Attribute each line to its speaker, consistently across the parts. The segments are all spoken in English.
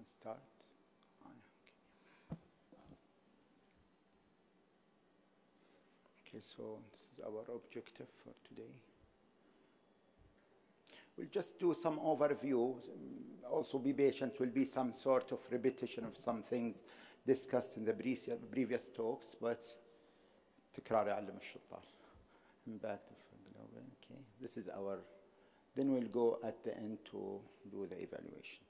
Speaker 1: Start. Okay, so this is our objective for today. We'll just do some overview. Also be patient, will be some sort of repetition of some things discussed in the previous talks, but تكرار يعلم الشطار. Impact of global. Okay, this is our. Then we'll go at the end to do the evaluation.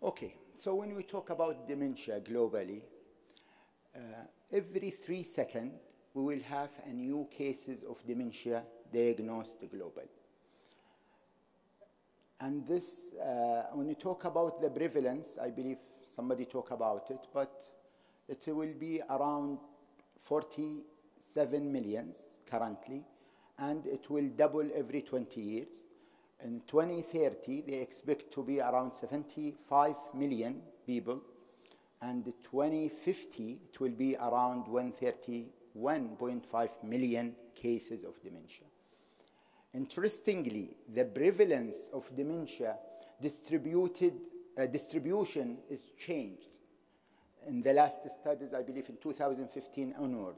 Speaker 1: Okay, so when we talk about dementia globally, every 3 seconds we will have a new cases of dementia diagnosed globally. And this, when you talk about the prevalence, I believe somebody talked about it, but it will be around 47 million currently, and it will double every 20 years. In 2030, they expect to be around 75 million people, and in 2050, it will be around 131.5 million cases of dementia. Interestingly, the prevalence of dementia distribution is changed. In the last studies, I believe in 2015 onward,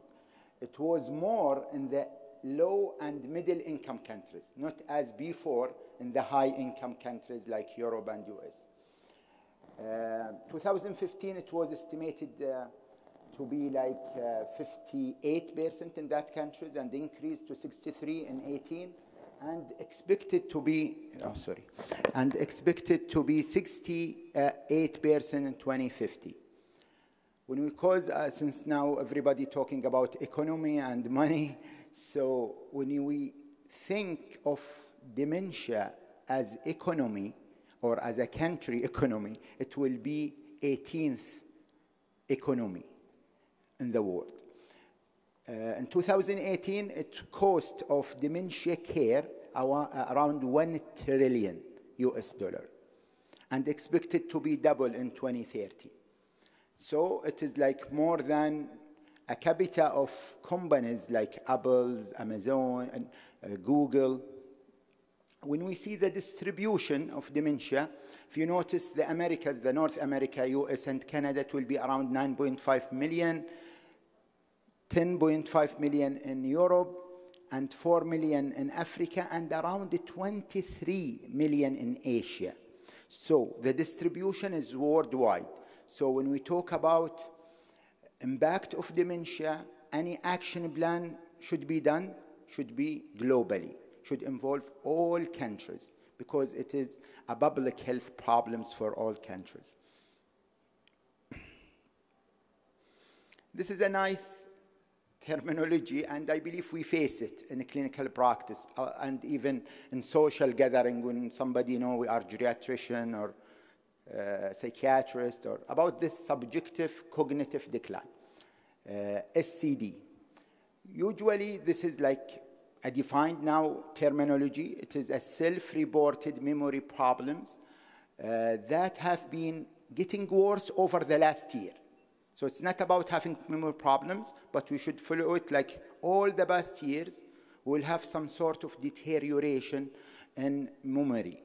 Speaker 1: it was more in the low and middle income countries, not as before in the high income countries like Europe and US. 2015, it was estimated to be like 58% in that countries and increased to 63 in 18, and expected to be, and expected to be 68% in 2050. When we cause, since now everybody talking about economy and money, so when we think of dementia as economy or as a country economy, it will be 18th economy in the world. In 2018, it cost of dementia care around $1 trillion US, and expected to be double in 2030. So it is like more than a capita of companies like Apple, Amazon, and Google. When we see the distribution of dementia, if you notice the Americas, the North America, US, and Canada, it will be around 9.5 million, 10.5 million in Europe, and 4 million in Africa, and around 23 million in Asia. So the distribution is worldwide. So when we talk about impact of dementia, any action plan should be done, should be globally, should involve all countries, because it is a public health problems for all countries. This is a nice terminology, and I believe we face it in clinical practice and even in social gathering when somebody we are geriatrician or psychiatrist, or about this subjective cognitive decline, SCD. Usually this is like a defined now terminology. It is a self-reported memory problems that have been getting worse over the last year. So it's not about having memory problems, but we should follow it like all the past years, we'll have some sort of deterioration in memory.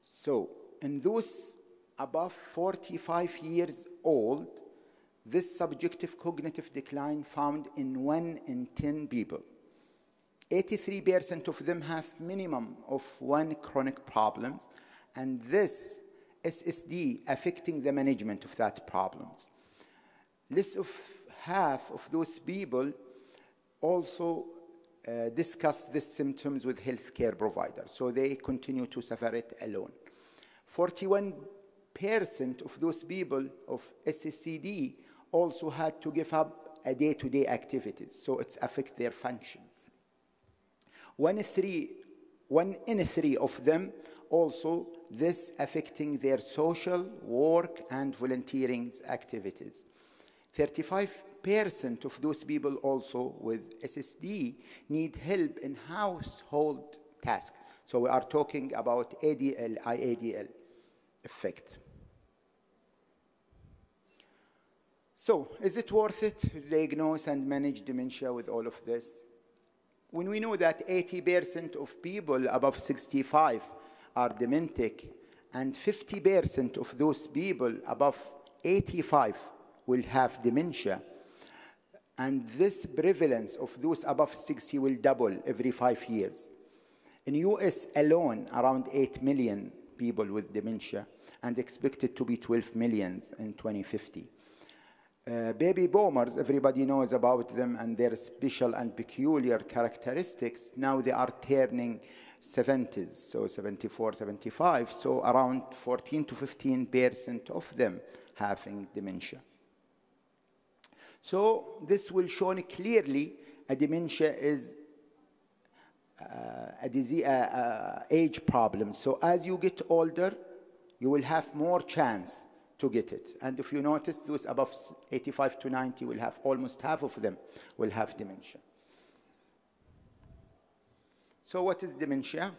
Speaker 1: So in those above 45 years old, this subjective cognitive decline found in 1 in 10 people. 83% of them have minimum of 1 chronic problems, and this SSD affecting the management of that problems. Less of half of those people also discuss these symptoms with healthcare providers, so they continue to suffer it alone. 41% of those people of SSCD also had to give up a day-to-day activities, so it's affect their function. 1 in 3 of them also this affecting their social, work, and volunteering activities. 35% of those people also with SSD need help in household tasks. So we are talking about ADL, IADL effect. So is it worth it to diagnose and manage dementia with all of this? when we know that 80% of people above 65 are dementic, and 50% of those people above 85 will have dementia, and this prevalence of those above 60 will double every 5 years. In US alone, around 8 million people with dementia, and expected to be 12 million in 2050. Baby boomers, everybody knows about them and their special and peculiar characteristics. Now they are turning 70s, so 74, 75, so around 14 to 15% of them having dementia. So this will show clearly a dementia is a disease, age problem. So as you get older, you will have more chance to get it. And if you notice, those above 85 to 90 will have, almost half of them will have dementia. So what is dementia?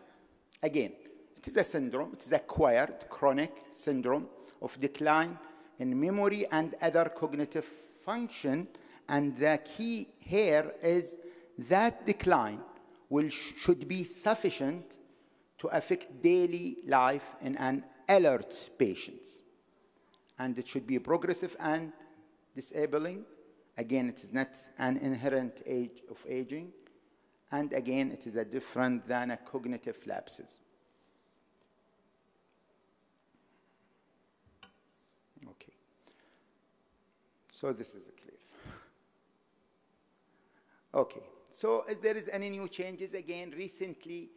Speaker 1: Again, it is a syndrome. It is acquired chronic syndrome of decline in memory and other cognitive function. And the key here is that decline should be sufficient to affect daily life in an alert patient. And it should be progressive and disabling. Again, it is not an inherent age of aging. And again, it is a different than a cognitive lapses. Okay. So this is clear. Okay. So if there is any new changes, again, recently,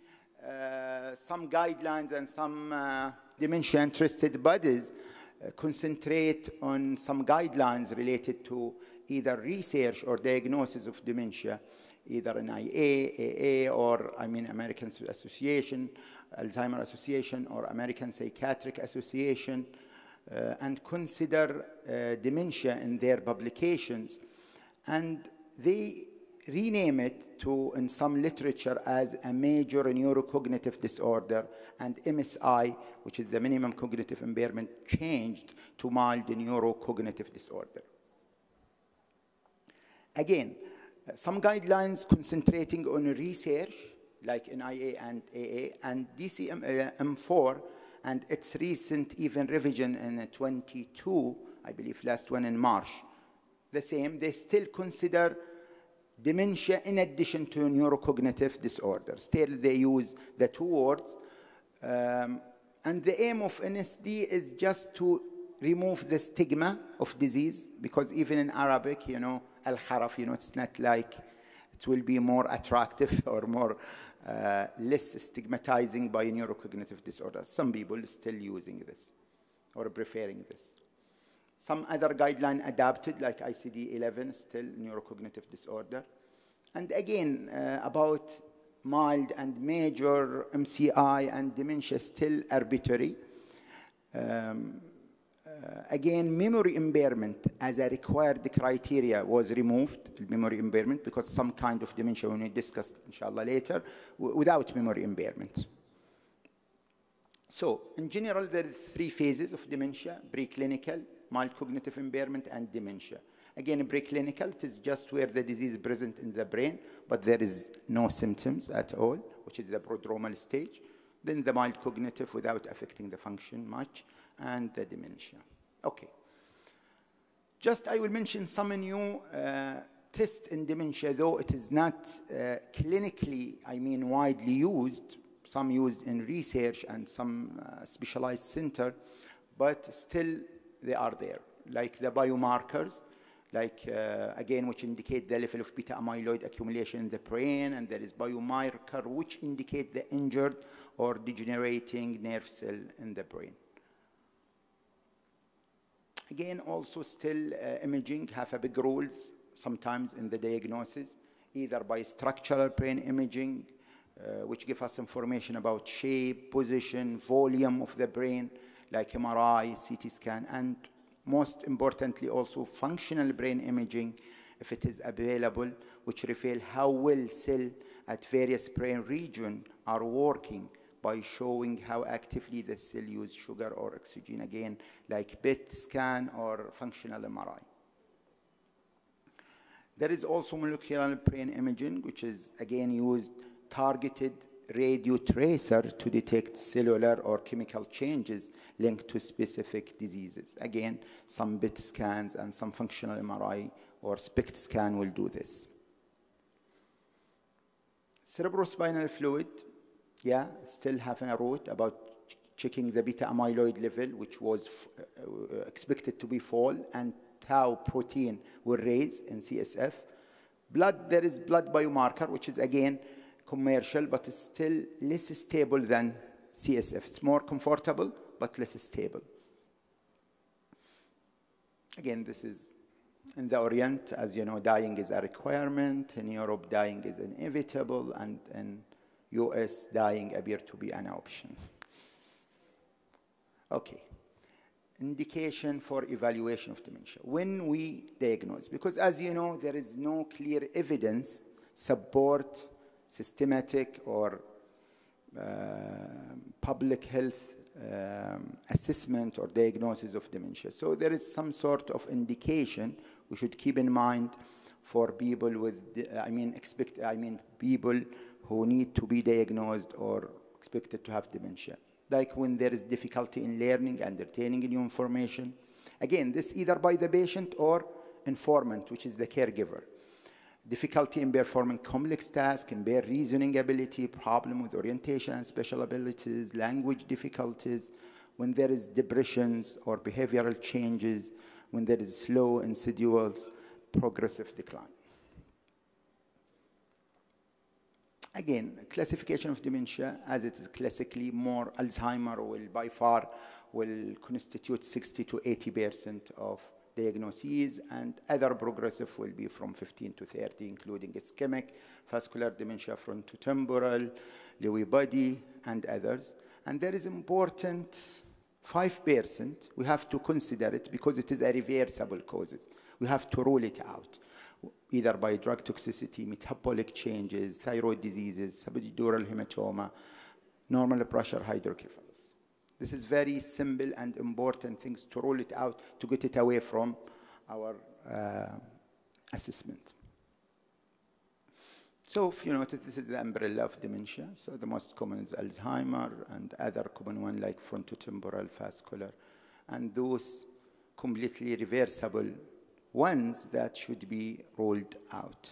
Speaker 1: some guidelines and some dementia-interested bodies concentrate on some guidelines related to either research or diagnosis of dementia, either an IA, AA, or American Association, Alzheimer Association, or American Psychiatric Association, and consider dementia in their publications. And they rename it to, in some literature, as a major neurocognitive disorder, and MSI, which is the minimum cognitive impairment, changed to mild neurocognitive disorder. Again, some guidelines concentrating on research, like NIA and AA, and DCM-4, and its recent even revision in 22, I believe, last one in March. The same, they still consider dementia in addition to neurocognitive disorder. Still, they use the two words. And the aim of NSD is just to remove the stigma of disease, because even in Arabic, al-kharaf, it's not like it will be more attractive or more less stigmatizing by neurocognitive disorder. Some people are still using this or preferring this. Some other guideline adapted, like ICD-11, still neurocognitive disorder. And again, about mild and major MCI and dementia, still arbitrary. Again, memory impairment as a required criteria was removed, memory impairment, because some kind of dementia, when we discuss, inshallah, later, without memory impairment. So, in general, there are 3 phases of dementia: preclinical, mild cognitive impairment, and dementia. Again, preclinical, it is just where the disease is present in the brain, but there is no symptoms at all, which is the prodromal stage. Then the mild cognitive without affecting the function much, and the dementia. Okay. Just I will mention some new tests in dementia, though it is not clinically, widely used. Some used in research and some specialized center, but still they are there, like the biomarkers, like again, which indicate the level of beta amyloid accumulation in the brain, and there is biomarker which indicate the injured or degenerating nerve cell in the brain. Again, also still imaging have a big role sometimes in the diagnosis, either by structural brain imaging, which give us information about shape, position, volume of the brain, like MRI, CT scan, and most importantly also functional brain imaging, if it is available, which reveal how well cells at various brain regions are working by showing how actively the cell use sugar or oxygen, again, like PET scan or functional MRI. There is also molecular brain imaging, which is again used targeted radio tracer to detect cellular or chemical changes linked to specific diseases. Again, some PET scans and some functional MRI or SPECT scan will do this. Cerebrospinal fluid, yeah, still having a route about checking the beta amyloid level, which was expected to be fall, and tau protein will raise in CSF. Blood, there is blood biomarker, which is again commercial, but it's still less stable than CSF. It's more comfortable, but less stable. Again, this is in the Orient, as you know, dying is a requirement. In Europe, dying is inevitable, and in US, dying appears to be an option. Okay. Indication for evaluation of dementia. When we diagnose, because as you know, there is no clear evidence support systematic or public health assessment or diagnosis of dementia. So there is some sort of indication we should keep in mind for people with, people who need to be diagnosed or expected to have dementia. Like when there is difficulty in learning and retaining new information. Again, this either by the patient or informant, which is the caregiver. Difficulty in performing complex tasks, impaired reasoning ability, problem with orientation and special abilities, language difficulties, when there is depressions or behavioral changes, when there is slow, insidious, progressive decline. Again, classification of dementia, as it is classically more Alzheimer will by far will constitute 60 to 80% of diagnoses, and other progressive will be from 15 to 30, including ischemic, vascular dementia, frontotemporal, Lewy body, and others. And there is important 5%, we have to consider it because it is a reversible causes. We have to rule it out, either by drug toxicity, metabolic changes, thyroid diseases, subdural hematoma, normal pressure hydrocephalus. This is very simple and important things to rule it out, to get it away from our assessment. So if you notice, this is the umbrella of dementia. So the most common is Alzheimer and other common ones like frontotemporal, vascular, and those completely reversible ones that should be ruled out.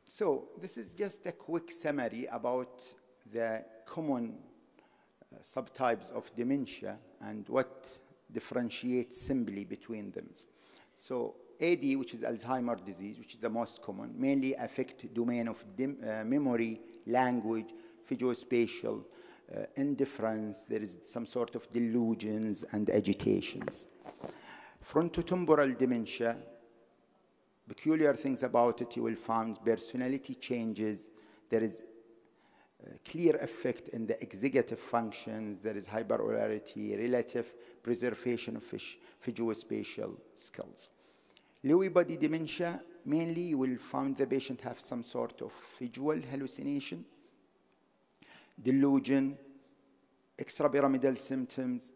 Speaker 1: So this is just a quick summary about the common subtypes of dementia and what differentiates simply between them. So AD, which is Alzheimer's disease, which is the most common, mainly affect domain of memory, language, visuospatial, indifference. There is some sort of delusions and agitations. Frontotemporal dementia, peculiar things about it, you will find personality changes. There is clear effect in the executive functions. There is hyperorality, relative preservation of visuospatial skills. Lewy body dementia, mainly you will find the patient have some sort of visual hallucination, delusion, extrapyramidal symptoms,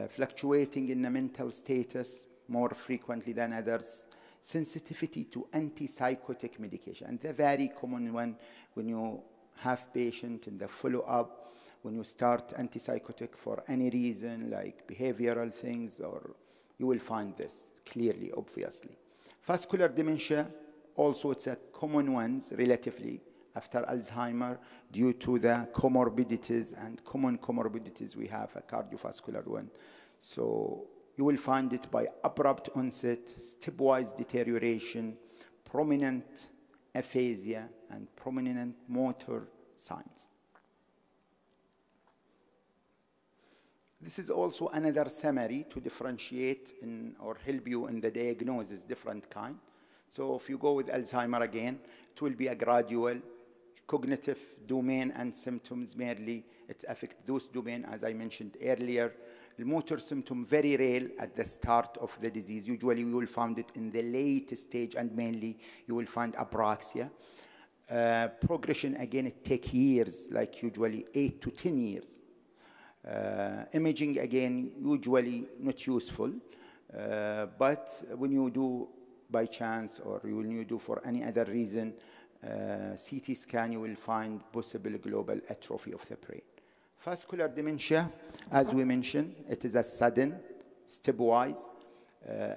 Speaker 1: fluctuating in the mental status more frequently than others, sensitivity to antipsychotic medication. And the very common one when you have patient in the follow-up, when you start antipsychotic for any reason, like behavioral things, or you will find this clearly, obviously. Vascular dementia, also it's a common ones relatively after Alzheimer due to the comorbidities, and common comorbidities we have a cardiovascular one. So you will find it by abrupt onset, stepwise deterioration, prominent aphasia, and prominent motor signs. This is also another summary to differentiate or help you in the diagnosis, different kind. So if you go with Alzheimer again, it will be a gradual cognitive domain and symptoms mainly. It affects those domain, as I mentioned earlier. The motor symptom very rare at the start of the disease. Usually we will find it in the late stage, and mainly you will find apraxia. Progression, again, it takes years, like usually 8 to 10 years. Imaging, again, usually not useful, but when you do by chance or when you do for any other reason, CT scan, you will find possible global atrophy of the brain. Vascular dementia, as we mentioned, it is a sudden, stepwise.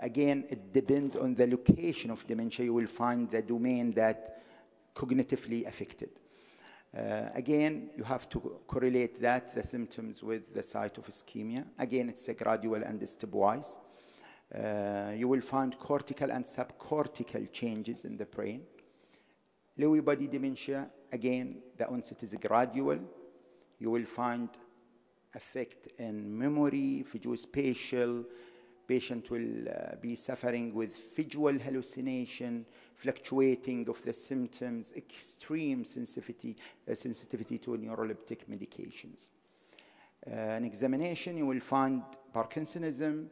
Speaker 1: Again, it depends on the location of dementia. You will find the domain that cognitively affected. Again, you have to correlate the symptoms with the site of ischemia. Again, it's a gradual and stepwise. You will find cortical and subcortical changes in the brain. Lewy body dementia, again, the onset is gradual. You will find effect in memory, visuospatial. Patient will be suffering with visual hallucination, fluctuating of the symptoms, extreme sensitivity to neuroleptic medications. An examination, you will find Parkinsonism,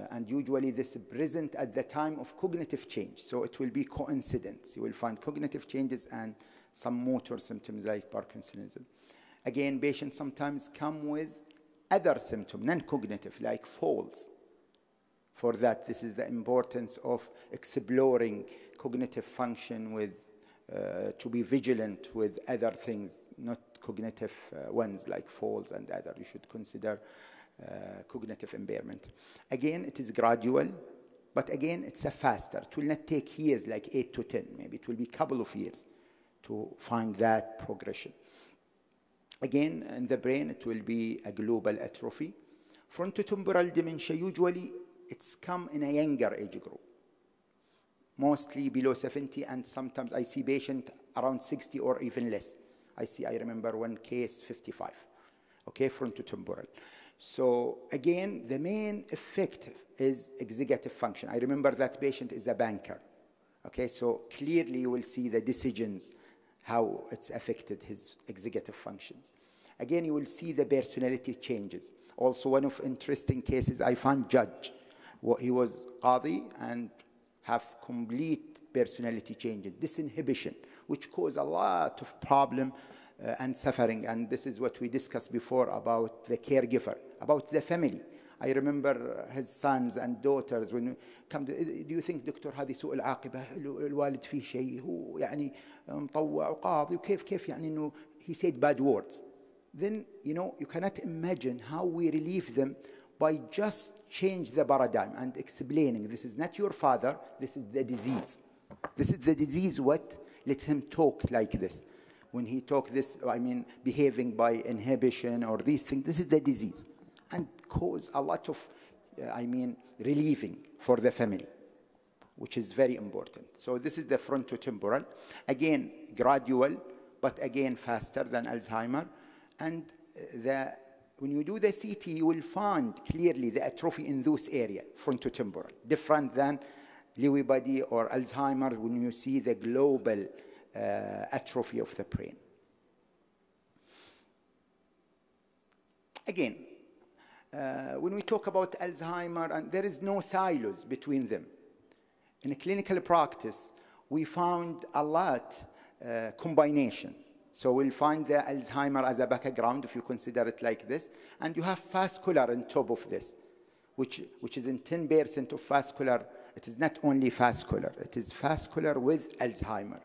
Speaker 1: and usually this is present at the time of cognitive change. So it will be coincidence. You will find cognitive changes and some motor symptoms like Parkinsonism. Again, patients sometimes come with other symptoms, non-cognitive, like falls. For that, this is the importance of exploring cognitive function with, to be vigilant with other things, not cognitive ones like falls and other. You should consider cognitive impairment. Again, it is gradual, but again, it's a faster. It will not take years, like 8 to 10. Maybe it will be a couple of years to find that progression. Again, in the brain, it will be a global atrophy. Frontotemporal dementia, usually it's come in a younger age group, mostly below 70, and sometimes I see patients around 60 or even less. I remember one case, 55, okay, frontotemporal. So again, the main effect is executive function. I remember that patient is a banker, okay, so clearly you will see the decisions, how it's affected his executive functions. Again, you will see the personality changes. Also, one of interesting cases, I found judge. He was qadi and have complete personality changes, disinhibition, which cause a lot of problem and suffering. And this is what we discussed before about the caregiver, about the family. I remember his sons and daughters when you come to, do you think دكتور هذه سوء العاقبة الوالد فيه شيء هو يعني مطوع وقاضي وكيف يعني إنه he said bad words. Then you know you cannot imagine how we relieve them by just change the paradigm and explaining this is not your father, this is the disease. This is the disease what lets him talk like this. When he talk this, I mean behaving by inhibition or these things, this is the disease. And cause a lot of, relieving for the family, which is very important. So this is the frontotemporal. Again, gradual, but again faster than Alzheimer. And when you do the CT, you will find clearly the atrophy in those areas, frontotemporal, different than Lewy body or Alzheimer when you see the global atrophy of the brain. Again, when we talk about Alzheimer, and there is no silos between them. In a clinical practice, we found a lot combination. So we'll find the Alzheimer as a background, if you consider it like this, and you have vascular on top of this, which is in 10% of vascular. It is not only vascular, it is vascular with Alzheimer.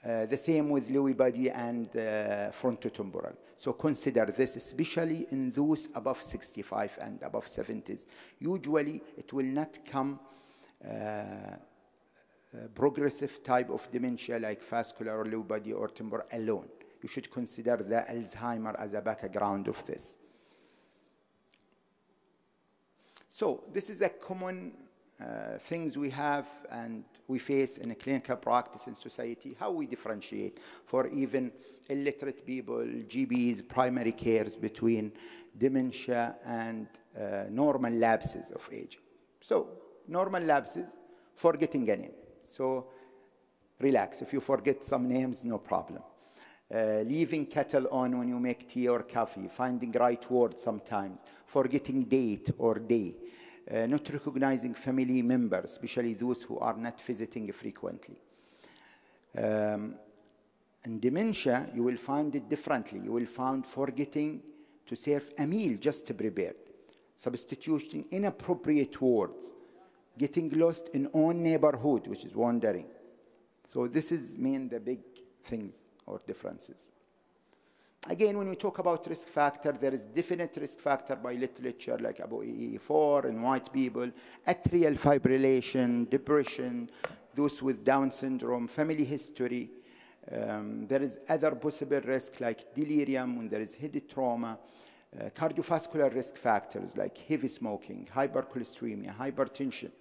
Speaker 1: The same with Lewy body and frontotemporal. So consider this, especially in those above 65 and above 70s. Usually, it will not come progressive type of dementia like vascular or Lewy body or temporal alone. You should consider the Alzheimer as a background of this. So this is a common things we have and we face in a clinical practice in society, how we differentiate for even illiterate people, GBs, primary cares between dementia and normal lapses of age. So normal lapses, forgetting a name. So relax, if you forget some names, no problem. Leaving kettle on when you make tea or coffee, finding right words sometimes, forgetting date or day. Not recognizing family members, especially those who are not visiting frequently. In dementia, you will find it differently. You will find forgetting to serve a meal just prepared, substituting inappropriate words, getting lost in own neighborhood, which is wandering. So this is the big things or differences. Again, when we talk about risk factor, there is definite risk factor by literature, like ApoE4 in white people, atrial fibrillation, depression, those with Down syndrome, family history. There is other possible risk like delirium when there is head trauma, cardiovascular risk factors like heavy smoking, hypercholesteremia, hypertension,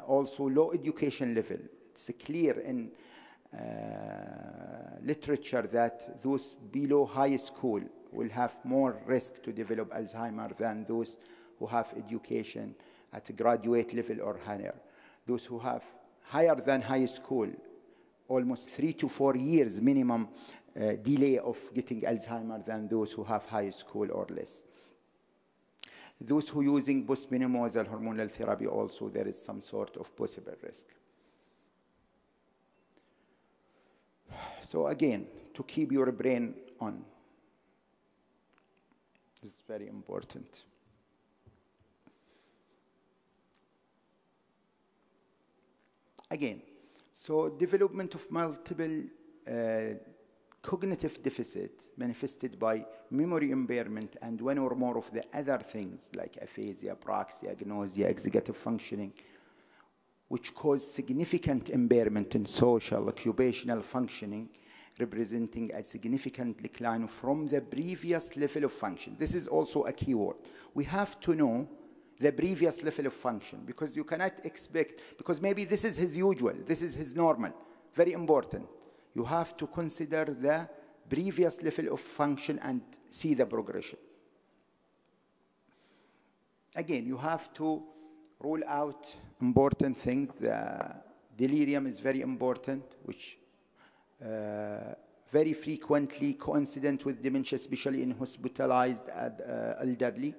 Speaker 1: also low education level. It's clear in literature that those below high school will have more risk to develop Alzheimer's than those who have education at a graduate level or higher. Those who have higher than high school, almost 3 to 4 years minimum delay of getting Alzheimer's than those who have high school or less. Those who are using postmenopausal hormonal therapy also, there is some sort of possible risk. So again, to keep your brain on. This is very important. Again, so development of multiple cognitive deficit manifested by memory impairment and one or more of the other things like aphasia, praxia, agnosia, executive functioning, which cause significant impairment in social, occupational functioning, representing a significant decline from the previous level of function. This is also a key word. We have to know the previous level of function, because you cannot expect, because maybe this is his usual, this is his normal. Very important. You have to consider the previous level of function and see the progression. Again, you have to rule out important things. The delirium is very important, which very frequently coincident with dementia, especially in hospitalized elderly.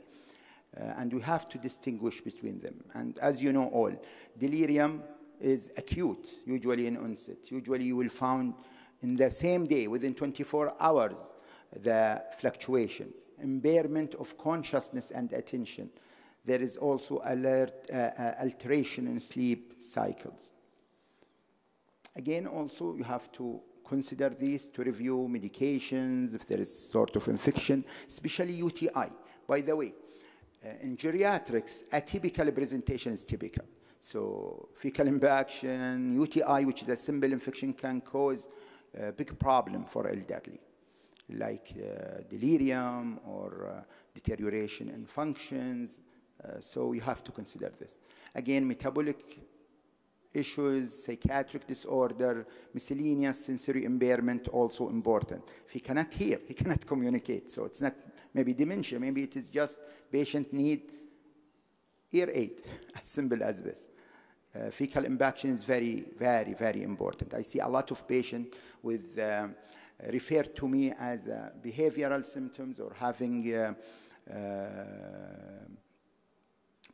Speaker 1: And we have to distinguish between them. And as you know all, delirium is acute, usually in onset. Usually you will find in the same day, within 24 hours, the fluctuation, impairment of consciousness and attention. There is also alteration in sleep cycles. Again, also you have to consider these to review medications, if there is sort of infection, especially UTI. By the way, in geriatrics, atypical presentation is typical. So fecal impaction, UTI, which is a simple infection, can cause a big problem for elderly, like delirium or deterioration in functions. So you have to consider this. Again, metabolic issues, psychiatric disorder, miscellaneous sensory impairment, also important. If he cannot hear, he cannot communicate. So it's not maybe dementia, maybe it is just patient need ear aid, as simple as this. Fecal impaction is very, very, very important. I see a lot of patients with referred to me as behavioral symptoms or having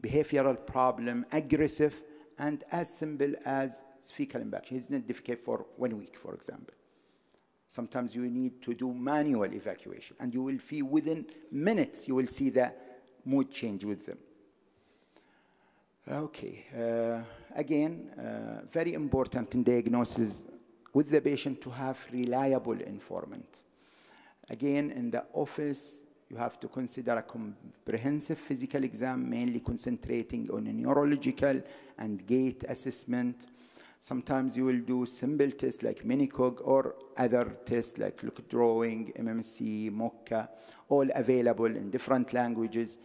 Speaker 1: behavioral problem, aggressive, and as simple as fecal impaction. He's not defecate for 1 week, for example. Sometimes you need to do manual evacuation, and you will feel within minutes, you will see the mood change with them. Okay, again, very important in diagnosis with the patient to have reliable informant. Again, in the office, you have to consider a comprehensive physical exam, mainly concentrating on a neurological and gait assessment. Sometimes you will do simple tests like Minicog or other tests like look drawing, MMC, MOCA, all available in different languages.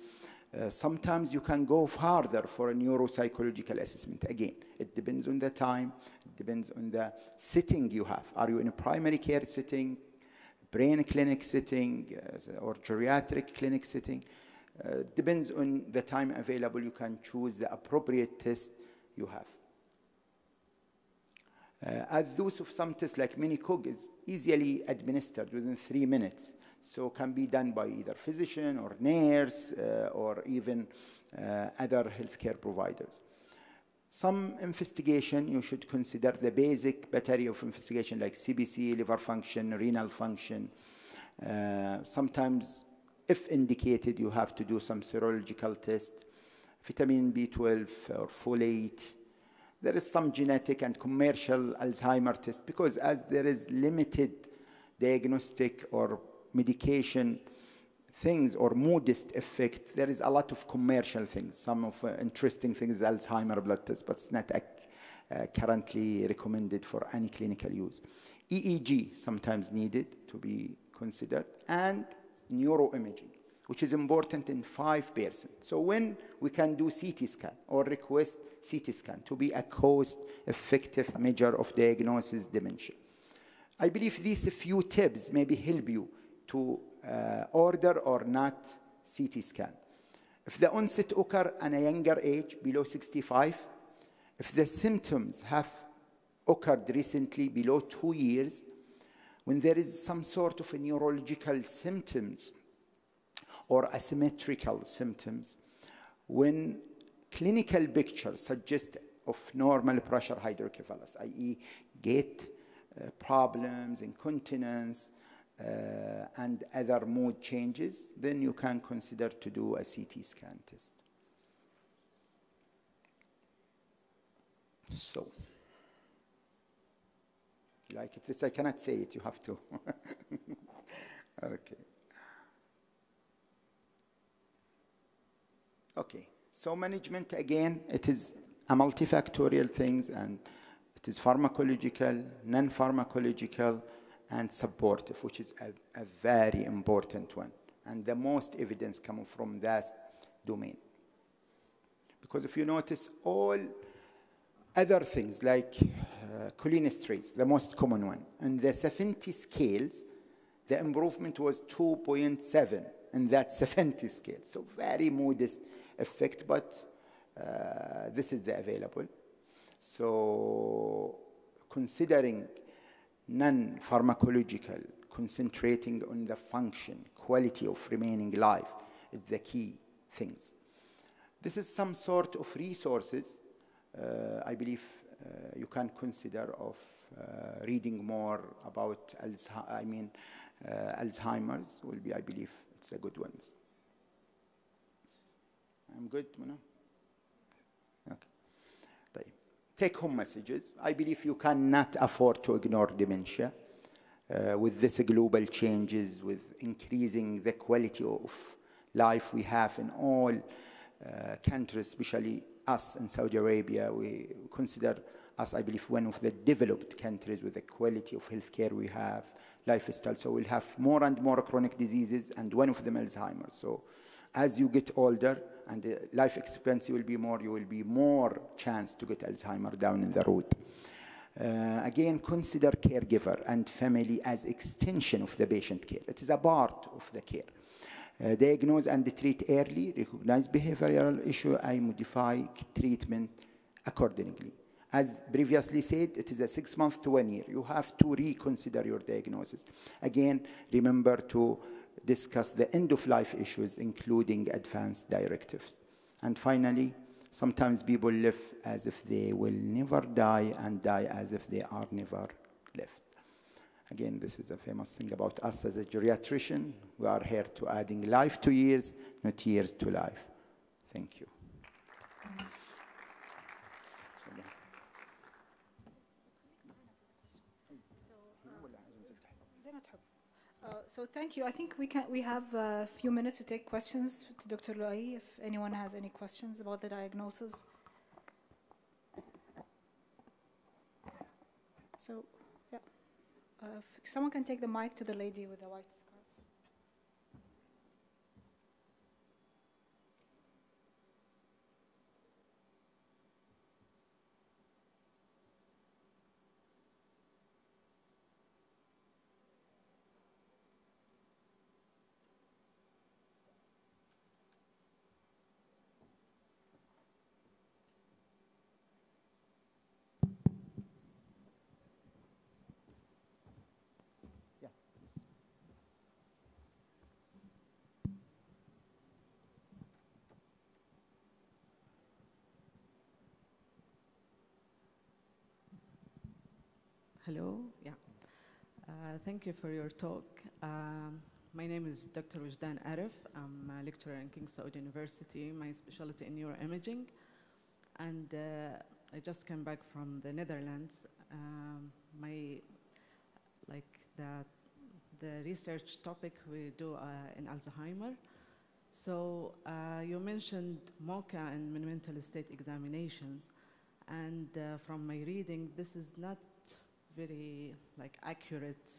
Speaker 1: Sometimes you can go farther for a neuropsychological assessment. Again, it depends on the time, it depends on the setting you have. Are you in a primary care setting, brain clinic setting, or geriatric clinic setting? Depends on the time available, you can choose the appropriate test you have. As those of some tests like Minicog is easily administered within 3 minutes. So can be done by either physician or nurse or even other healthcare providers. Some investigation, you should consider the basic battery of investigation like CBC, liver function, renal function. Sometimes If indicated, you have to do some serological test, vitamin B12 or folate. There is some genetic and commercial Alzheimer test, because as there is limited diagnostic or medication things or modest effect, there is a lot of commercial things. Some of interesting things, Alzheimer blood test, but it's not currently recommended for any clinical use. EEG sometimes needed to be considered, and neuroimaging, which is important in 5%. So when we can do CT scan or request CT scan to be a cost-effective measure of diagnosis dementia. I believe these few tips maybe help you to order or not CT scan. If the onset occur at a younger age, below 65, if the symptoms have occurred recently, below 2 years, when there is some sort of a neurological symptoms or asymmetrical symptoms, when clinical pictures suggest of normal pressure hydrocephalus, i.e. gait problems, incontinence, and other mood changes, then you can consider to do a CT scan test. So, like it, this I cannot say it, you have to. Okay. Okay, so management, again, it is a multifactorial things, and it is pharmacological, non-pharmacological, and supportive, which is a very important one. And the most evidence coming from that domain. Because if you notice, all other things like cholinesterase, the most common one, and the 70 scales, the improvement was 2.7 in that 70 scale. So very modest effect, but this is the available. So considering non-pharmacological, concentrating on the function, quality of remaining life is the key things. This is some sort of resources I believe you can consider of reading more about Alzheimer's will be, I believe, it's a good one. I'm good, Mona? Okay. Take-home messages. I believe you cannot afford to ignore dementia. With this global changes, with increasing the quality of life we have in all countries, especially us in Saudi Arabia, we consider us, I believe, one of the developed countries with the quality of healthcare we have, lifestyle. So we'll have more and more chronic diseases, and one of them Alzheimer's. So as you get older and the life expectancy will be more, you will be more chance to get Alzheimer's down in the road. Again, consider caregiver and family as extension of the patient care. It is a part of the care. Diagnose and treat early, recognize behavioral issue, and modify treatment accordingly. As previously said, it is a 6 months to 1 year. You have to reconsider your diagnosis. Again, remember to discuss the end-of-life issues, including advanced directives. And finally, sometimes people live as if they will never die and die as if they are never left. Again, this is a famous thing about us as a geriatrician. We are here to adding life to years, not years to life. Thank you.
Speaker 2: So thank you. I think we have a few minutes to take questions to Dr. Luai, if anyone has any questions about the diagnosis. So, yeah. If someone can take the mic to the lady with the white scarf.
Speaker 3: Hello, yeah. Thank you for your talk. My name is Dr. Wajdan Arif. I'm a lecturer in King Saud University. My specialty in neuroimaging. And I just came back from the Netherlands. The research topic we do in Alzheimer. So you mentioned MOCA and mental state examinations. And from my reading, this is not very accurate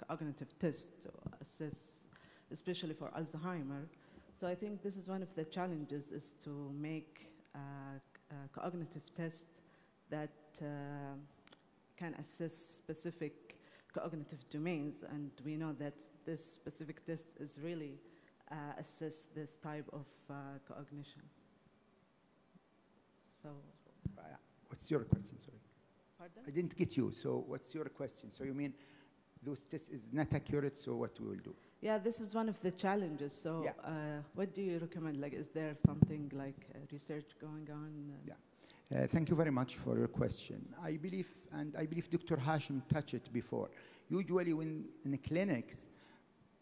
Speaker 3: cognitive test to assess, especially for Alzheimer. So I think this is one of the challenges, is to make a cognitive test that can assess specific cognitive domains, and we know that this specific test is really assess this type of cognition. So,
Speaker 1: what's your question? Sorry,
Speaker 3: pardon?
Speaker 1: I didn't get you. So, what's your question? So, you mean those tests is not accurate? So, what we will do?
Speaker 3: Yeah, this is one of the challenges. So,
Speaker 1: yeah.
Speaker 3: What do you recommend? Like, is there something like research going on?
Speaker 1: Yeah. Thank you very much for your question. I believe Dr. Hashim touched it before. Usually when in the clinics,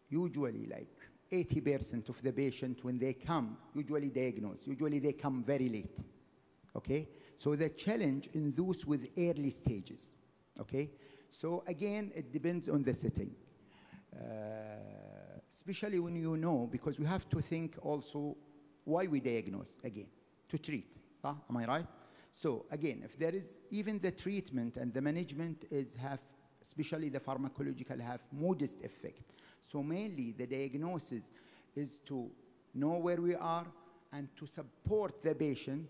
Speaker 1: usually like 80% of the patient when they come, usually diagnosed, usually they come very late, okay? So the challenge in those with early stages, okay? So again, it depends on the setting. Especially when you know, because we have to think also why we diagnose again, to treat, صح? Am I right? So again, if there is even the treatment and the management have, especially the pharmacological, have modest effect. So mainly the diagnosis is to know where we are and to support the patient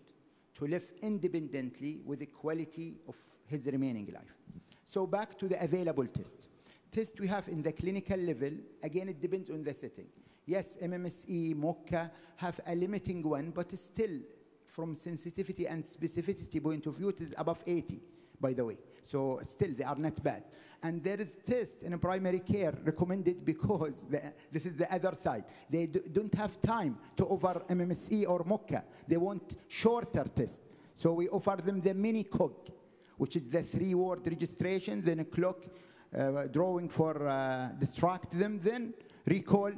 Speaker 1: to live independently with the quality of his remaining life. So back to the available test. Test we have in the clinical level, again it depends on the setting. Yes, MMSE, MOCA have a limiting one, but still from sensitivity and specificity point of view, it is above 80, by the way. So still, they are not bad. And there is test in a primary care recommended because this is the other side. They don't have time to offer MMSE or MOCA. They want shorter test. So we offer them the mini COG, which is the 3-word registration, then a clock, drawing for distract them, then recall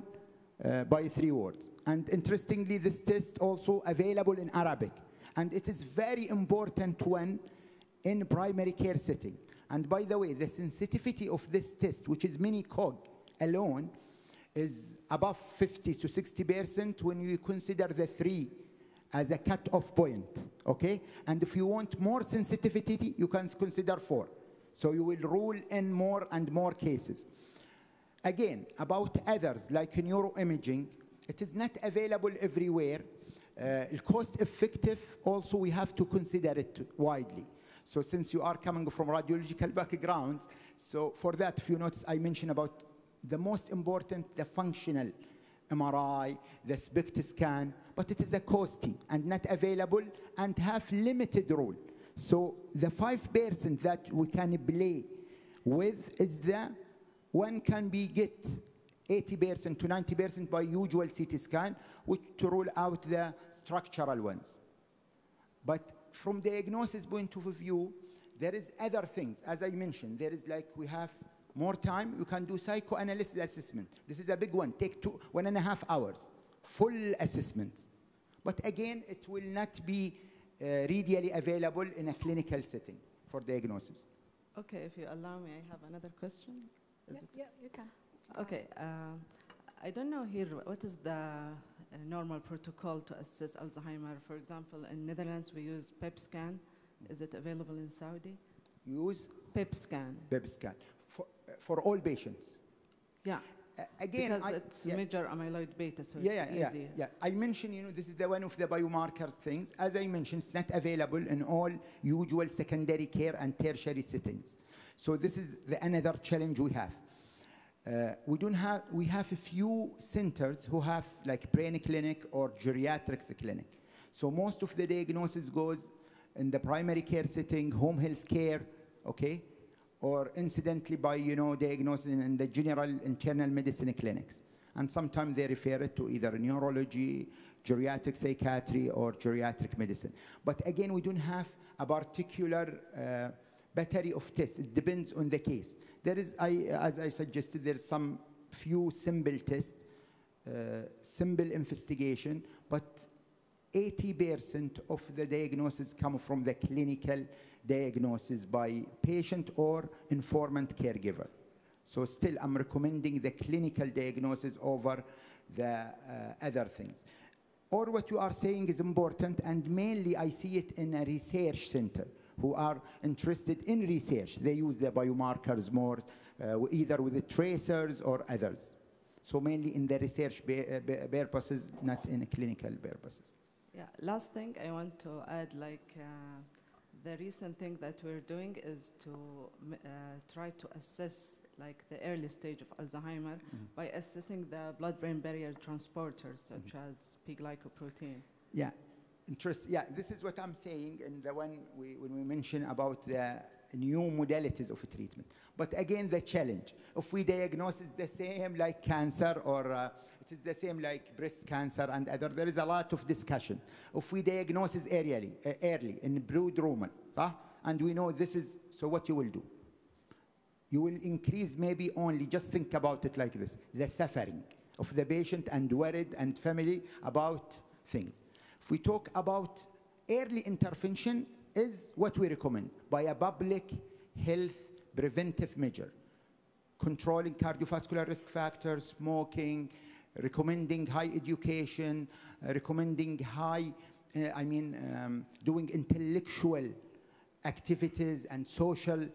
Speaker 1: by 3 words. And interestingly, this test also available in Arabic. And it is very important one in primary care setting. And by the way, the sensitivity of this test, which is mini COG alone, is above 50 to 60% when you consider the 3 as a cut-off point, okay? And if you want more sensitivity, you can consider 4. So you will rule in more and more cases. Again, about others, like neuroimaging, it is not available everywhere. Cost effective, also we have to consider it widely. So since you are coming from radiological backgrounds, so for that, if you notice, I mentioned about the most important, the functional MRI, the SPECT scan, but it is a costly and not available and have limited role. So the 5% that we can play with is the one can be get 80% to 90% by usual CT scan, which to rule out the structural ones. But from diagnosis point of view, there is other things. As I mentioned, there is like we have more time, you can do psychoanalysis assessment. This is a big one, take 1.5 hours, full assessment. But again, it will not be readily available in a clinical setting for diagnosis.
Speaker 3: Okay, if you allow me, I have another question.
Speaker 2: Yes, yeah, you can.
Speaker 3: Okay, I don't know here, what is the normal protocol to assess Alzheimer? For example, in Netherlands, we use PET scan. Is it available in Saudi?
Speaker 1: Use?
Speaker 3: PET scan.
Speaker 1: PET scan. For all patients?
Speaker 3: Yeah.
Speaker 1: Again,
Speaker 3: because it's major amyloid beta, so it's easy.
Speaker 1: Yeah. I mentioned, you know, this is the one of the biomarkers things. As I mentioned, it's not available in all usual secondary care and tertiary settings. So this is another challenge we have. We have a few centers who have like brain clinic or geriatrics clinic. So most of the diagnosis goes in the primary care setting, home health care, okay? Or incidentally by, you know, diagnosis in the general internal medicine clinics. And sometimes they refer it to either neurology, geriatric psychiatry, or geriatric medicine. But again, we don't have a particular battery of tests. It depends on the case. There is, as I suggested, there's some few simple tests, simple investigation, but 80% of the diagnosis come from the clinical diagnosis by patient or informant caregiver. So still, I'm recommending the clinical diagnosis over the other things. Or what you are saying is important, and mainly I see it in a research center who are interested in research. They use the biomarkers more, either with the tracers or others. So mainly in the research purposes, not in clinical purposes.
Speaker 3: Yeah, last thing I want to add, like the recent thing that we're doing is to try to assess like the early stage of Alzheimer by assessing the blood-brain barrier transporters such as P-glycoprotein.
Speaker 1: Yeah, yeah, this is what I'm saying in the one when we mention about the new modalities of treatment. But again, the challenge, if we diagnose it the same like cancer or it is the same like breast cancer and other, there is a lot of discussion. If we diagnose it early in prodromal, and we know this is, so what you will do? You will increase maybe only, just think about it like this, the suffering of the patient and worried and family about things. If we talk about early intervention is what we recommend by a public health preventive measure, controlling cardiovascular risk factors, smoking, recommending high education, recommending high, doing intellectual activities and social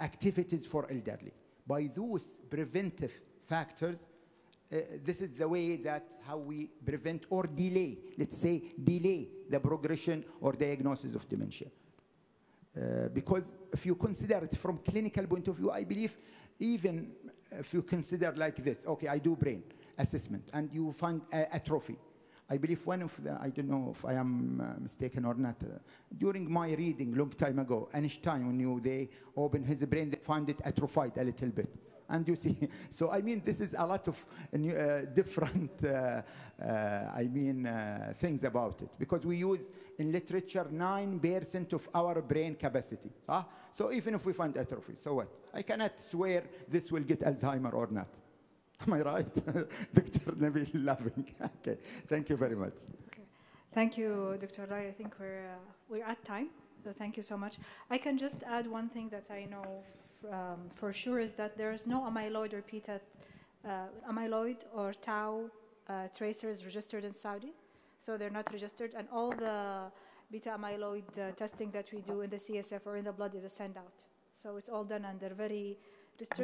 Speaker 1: activities for elderly. By those preventive factors, this is the way that how we prevent or delay, let's say, delay the progression or diagnosis of dementia. Because if you consider it from clinical point of view, I believe even if you consider like this, okay, I do brain assessment and you find atrophy. I believe one of the, I don't know if I am mistaken or not, during my reading long time ago, Einstein, when they open his brain, they find it atrophied a little bit. And you see, so I mean, this is a lot of different, things about it. Because we use in literature 9% of our brain capacity. So even if we find atrophy, so what? I cannot swear this will get Alzheimer or not. Am I right? Dr. Nabil laughing. Okay, thank you very much.
Speaker 2: Okay. Thank you, Dr. Rai. I think we're at time, so thank you so much. I can just add one thing that I know for sure is that there is no amyloid or amyloid or tau tracers registered in Saudi, so they're not registered, and all the beta amyloid testing that we do in the CSF or in the blood is a send out. So it's all done under very restricted